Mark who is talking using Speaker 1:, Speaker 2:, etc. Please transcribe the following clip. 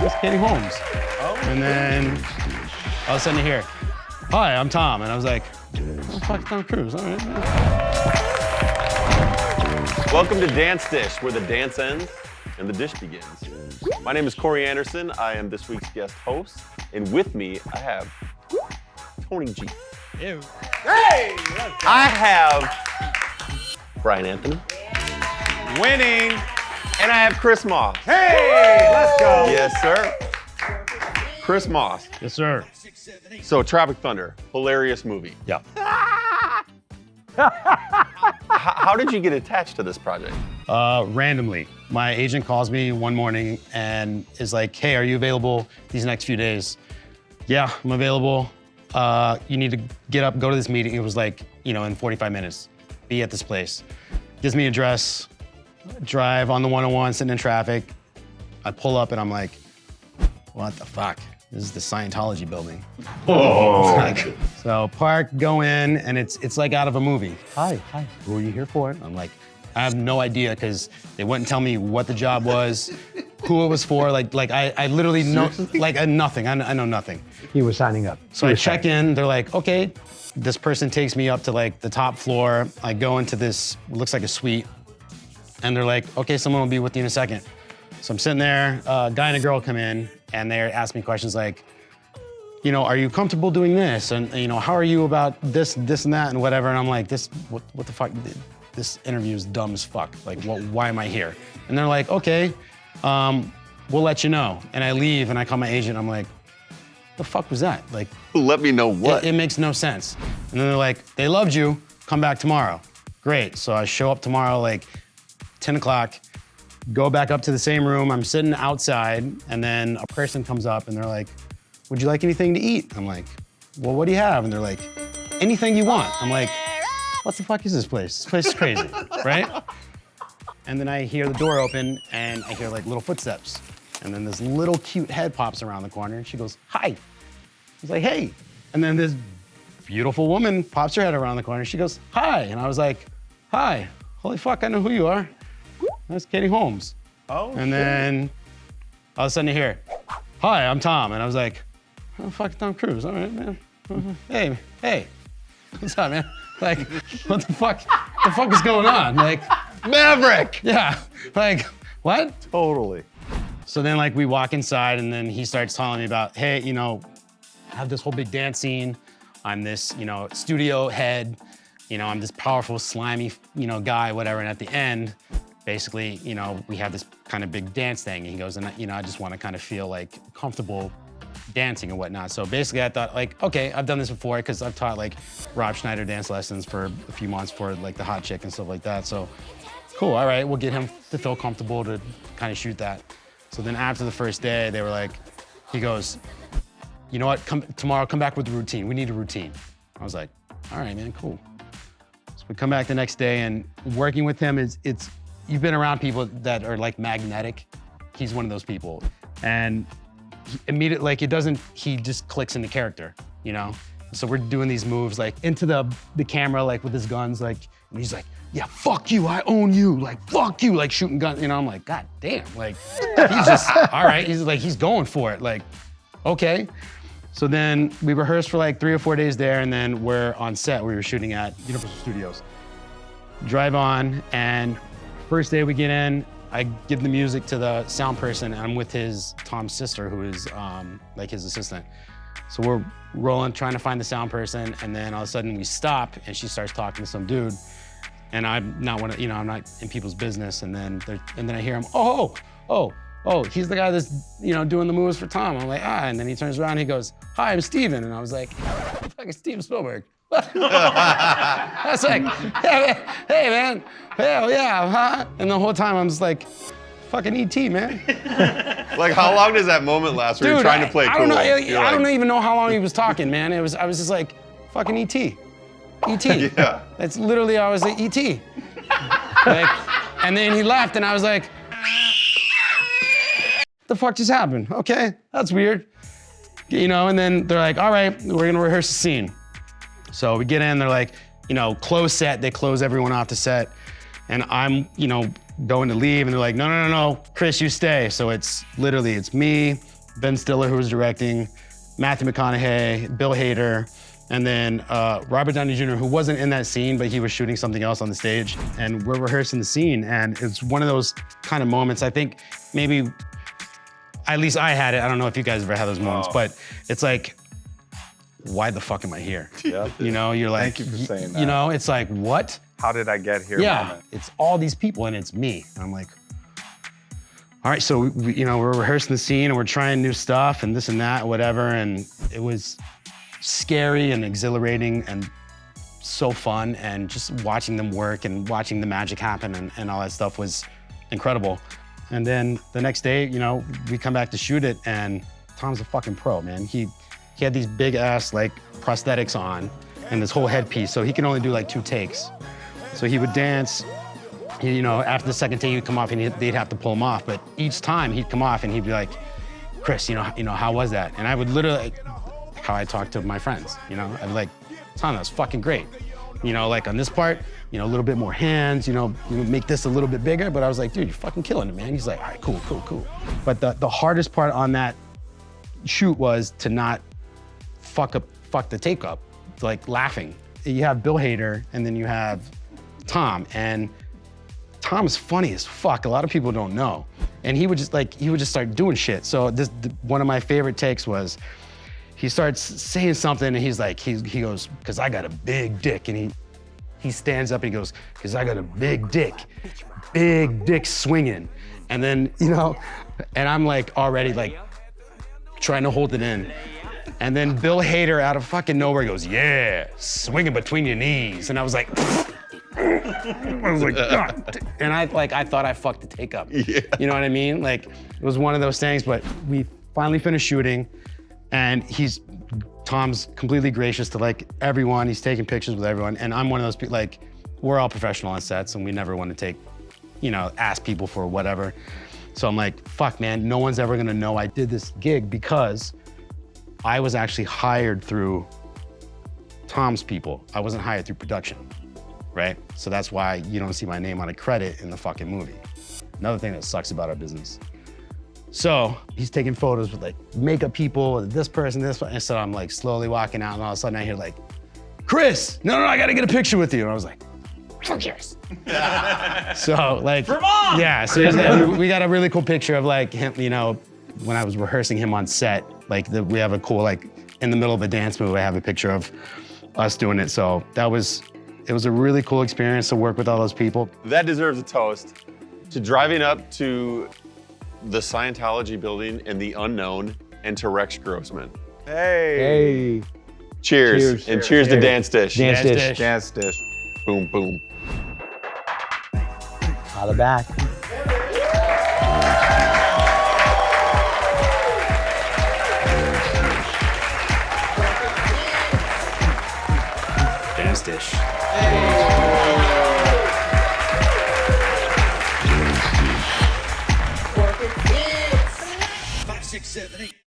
Speaker 1: That's Katie Holmes. Oh. And then all of a sudden you hear, hi, I'm Tom. And I was like, oh, fuck, Tom Cruise, all right, man.
Speaker 2: Welcome to Dance Dish, where the dance ends and the dish begins. My name is Corey Anderson. I am this week's guest host. And with me, I have Tony G.
Speaker 3: Ew.
Speaker 2: Hey! I have Brian Anthony.
Speaker 3: Winning.
Speaker 2: And I have Chris Moss.
Speaker 3: Hey, let's go.
Speaker 2: Yes, sir. Chris Moss.
Speaker 1: Yes, sir.
Speaker 2: So, Tropic Thunder, hilarious movie.
Speaker 1: Yeah.
Speaker 2: How did you get attached to this project?
Speaker 1: Randomly. My agent calls me one morning and is like, hey, are you available these next few days? Yeah, I'm available. You need to get up, go to this meeting. It was like, in 45 minutes, be at this place. Gives me an address, drive on the 101, sitting in traffic. I pull up and I'm like, what the fuck? This is the Scientology building.
Speaker 2: Oh.
Speaker 1: So park, go in, and it's like out of a movie. Hi, who are you here for? I'm like, I have no idea, because they wouldn't tell me what the job was, who it was for. Like I literally know, nothing. I know nothing.
Speaker 4: You were signing up.
Speaker 1: So I check in, they're like, okay. This person takes me up to like the top floor. I go into this, looks like a suite, and they're like, okay, someone will be with you in a second. So I'm sitting there, a guy and a girl come in, and they ask me questions like, are you comfortable doing this? And how are you about this, and that, and whatever? And I'm like, what the fuck? This interview is dumb as fuck. Like, why am I here? And they're like, okay, we'll let you know. And I leave, and I call my agent. I'm like, the fuck was that? Like,
Speaker 2: let me know what?
Speaker 1: It makes no sense. And then they're like, they loved you. Come back tomorrow. Great. So I show up tomorrow, like 10 o'clock. Go back up to the same room. I'm sitting outside, and then a person comes up, and they're like, would you like anything to eat? I'm like, well, what do you have? And they're like, anything you want. I'm like, what the fuck is this place? This place is crazy, right? And then I hear the door open, and I hear like little footsteps. And then this little cute head pops around the corner, and she goes, hi. I was like, hey. And then this beautiful woman pops her head around the corner, she goes, hi. And I was like, hi. Holy fuck, I know who you are. That's Katie Holmes.
Speaker 3: Oh,
Speaker 1: and then all of a sudden you hear, hi, I'm Tom. And I was like, oh, fuck, Tom Cruise, all right, man. Hey, what's up, man? Like, what the fuck is going on? Like,
Speaker 2: Maverick!
Speaker 1: Yeah, like, what?
Speaker 2: Totally.
Speaker 1: So then like we walk inside, and then he starts telling me about, hey, I have this whole big dance scene. I'm this, studio head. I'm this powerful, slimy, guy, whatever. And at the end, basically, we have this kind of big dance thing. And he goes, and I just want to kind of feel like comfortable dancing and whatnot. So basically I thought like, okay, I've done this before, because I've taught like Rob Schneider dance lessons for a few months for like the Hot Chick and stuff like that. So cool, all right, we'll get him to feel comfortable to kind of shoot that. So then after the first day, they were like, he goes, you know what, tomorrow, come back with the routine. We need a routine. I was like, all right, man, cool. So we come back the next day, and working with him you've been around people that are like magnetic. He's one of those people. And immediately, like he just clicks into character, So we're doing these moves like into the camera, like with his guns, like, and he's like, yeah, fuck you, I own you, like, fuck you, like shooting guns, I'm like, God damn, like, he's just, all right, he's going for it, like, okay. So then we rehearsed for like 3 or 4 days there, and then we're on set. We were shooting at Universal Studios. Drive on, and first day we get in, I give the music to the sound person, and I'm with Tom's sister, who is like his assistant. So we're rolling, trying to find the sound person, and then all of a sudden we stop, and she starts talking to some dude, and I'm not I'm not in people's business, and then I hear him, oh, he's the guy that's doing the moves for Tom. I'm like, and then he turns around, and he goes, hi, I'm Steven, and I was like, fucking Steven Spielberg. I was like, hey man, hell yeah, huh? And the whole time I'm just like, fucking E.T., man.
Speaker 2: Like, how long does that moment last where you're trying to play Kuhl?
Speaker 1: I don't know. I don't even know how long he was talking, man. I was just like, fucking E.T. E.T.
Speaker 2: Yeah.
Speaker 1: That's literally, I was like, E.T. Like, and then he left, and I was like, what the fuck just happened? Okay, that's weird. And then they're like, all right, we're gonna rehearse the scene. So we get in, they're like, close set, they close everyone off the set. And I'm, going to leave, and they're like, no, Chris, you stay. So it's me, Ben Stiller, who was directing, Matthew McConaughey, Bill Hader, and then Robert Downey Jr., who wasn't in that scene, but he was shooting something else on the stage. And we're rehearsing the scene, and it's one of those kind of moments. I think maybe, at least I had it. I don't know if you guys ever had those moments, but it's like, why the fuck am I here?
Speaker 2: Yeah.
Speaker 1: You know, you're like,
Speaker 3: Thank you for saying that.
Speaker 1: You know, it's like, what?
Speaker 3: How did I get here?
Speaker 1: Yeah,
Speaker 3: Moment.
Speaker 1: it's all these people and it's me. And I'm like, all right, so we're rehearsing the scene and we're trying new stuff and this and that, whatever. And it was scary and exhilarating and so fun. And just watching them work and watching the magic happen and all that stuff was incredible. And then the next day, we come back to shoot it and Tom's a fucking pro, man. He had these big ass like prosthetics on and this whole headpiece, so he can only do like 2 takes. So he would dance, after the second take he'd come off and they'd have to pull him off. But each time he'd come off and he'd be like, Chris, how was that? And I would literally, how I talk to my friends, I'd be like, Tom, that was fucking great. Like on this part, a little bit more hands, make this a little bit bigger. But I was like, dude, you're fucking killing it, man. He's like, all right, cool. But the hardest part on that shoot was to not fuck the take up, like laughing. You have Bill Hader and then you have Tom, and Tom's funny as fuck. A lot of people don't know. And he would just start doing shit. So one of my favorite takes was, he starts saying something and he's like, he goes, cause I got a big dick. And he stands up and he goes, cause I got a big dick swinging. And then, and I'm like already like trying to hold it in. And then Bill Hader out of fucking nowhere goes, yeah, swinging between your knees. And I was like, God. And I thought I fucked the take up.
Speaker 2: Yeah.
Speaker 1: You know what I mean? Like, it was one of those things, but we finally finished shooting and Tom's completely gracious to like everyone. He's taking pictures with everyone. And I'm one of those people, like, we're all professional on sets and we never want to take, ask people for whatever. So I'm like, fuck, man, no one's ever gonna know I did this gig because I was actually hired through Tom's people. I wasn't hired through production, right? So that's why you don't see my name on a credit in the fucking movie. Another thing that sucks about our business. So he's taking photos with like makeup people, this person, and so I'm like slowly walking out and all of a sudden I hear like, Chris, no, I gotta get a picture with you. And I was like, fuck yours. So like,
Speaker 3: Vermont!
Speaker 1: Yeah, so we got a really cool picture of like him, when I was rehearsing him on set, like we have a cool, like in the middle of a dance move, I have a picture of us doing it. So it was a really cool experience to work with all those people.
Speaker 2: That deserves a toast to driving up to the Scientology building in the unknown and to Rex Grossman.
Speaker 3: Hey.
Speaker 2: Cheers. And cheers to Dance Dish.
Speaker 1: Dance Dish.
Speaker 3: Dance dish.
Speaker 2: Boom, boom.
Speaker 1: Holla back. Dance Dish.